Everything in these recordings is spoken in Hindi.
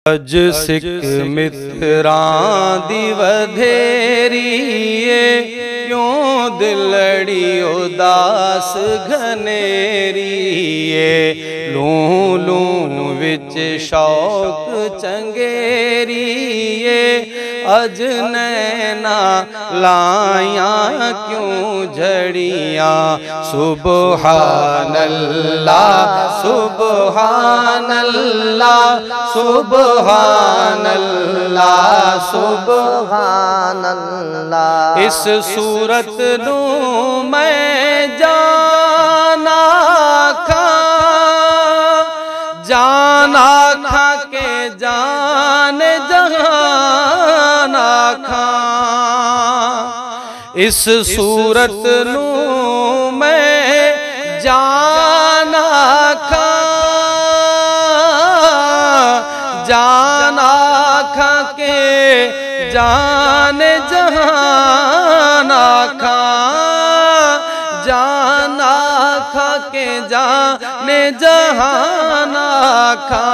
अज सिख मित्रां दी वधेरीए क्यों दिलड़ी उदास घनेरीए लू लू विच शौक चंगेरीए अज नैना लाया क्यों झड़ियाँ सुबहानल्लाह सुबहानल्लाह सुबहानल्लाह सुबहानल्लाह। इस सूरत नू मैं जाना खा के जान जहाना खा। इस सूरत नू मैं जाना खा के जान जहाना खा। जाना खा के जाने जहाना खा।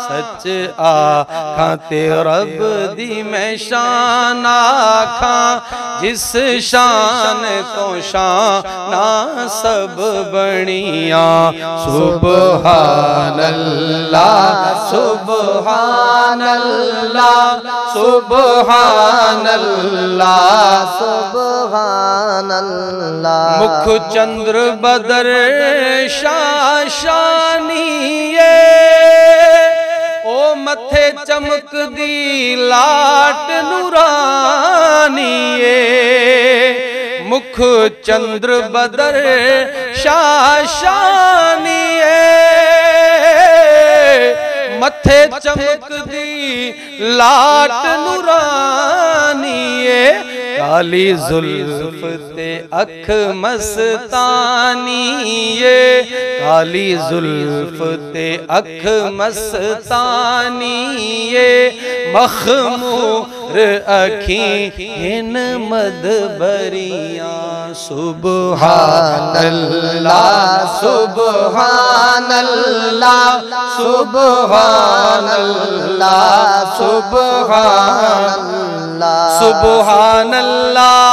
सच आखा ते रब दी मैं शान आखा जिस शान तो शाना सब बनिया सुबहानल्लाह सुबहानल्लाह सुबहानल्लाह सुबहानल्लाह। मुख चंद्र बदर शाशानिए ओ मथे चमक दी लाट नूरानिए। मुख चंद्र बदर शाशानिए मथे चमक दी लाट नूरानिए। काली जुल्फ ते अख मस्तानिए काली जुल्फ ते अख मस्तानिए। मखमूर अखी हिन मदबरियाँ सुबहानल्लाह सुबहानल्लाह सुबहानल्लाह सुबहानल्लाह सुबहानल्लाह।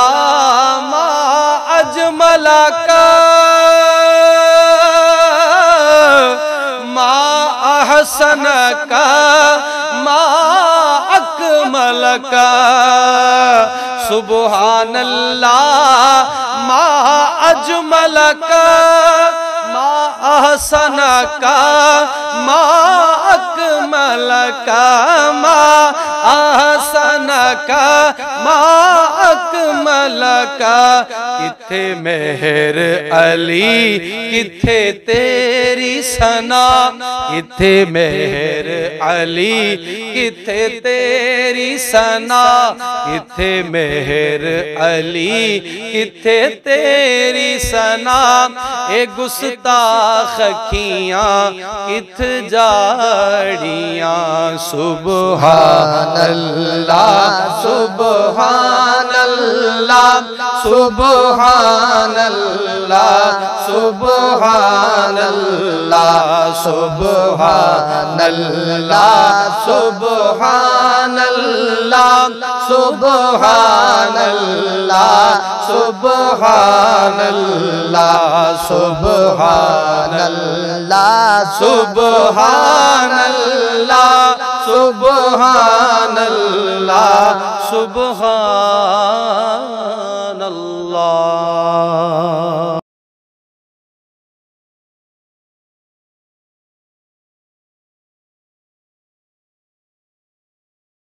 मा अजमला का मा अहसन का मा अकमल का सुबहानल्लाह। मा अजमल का मा अहसन का मा अकमल का मा अहसन का मा अकमल का। किथे मेहर अली किथे तेरी सना किथे मेहर अली किथे तेरी सना किथे मेहर अली किथे तेरी सना। ए गुस्ताख अखियाँ किथ जाड़ियाँ सुबहानल्लाह सुबहानल्लाह सुबहानल्लाह सुबहानल्लाह सुबहानल्लाह सुबहानल्लाह सुबहानल्लाह सुबहानल्लाह सुबहानल्लाह सुबहानल्लाह सुबहानल्लाह सुबहानल्लाह।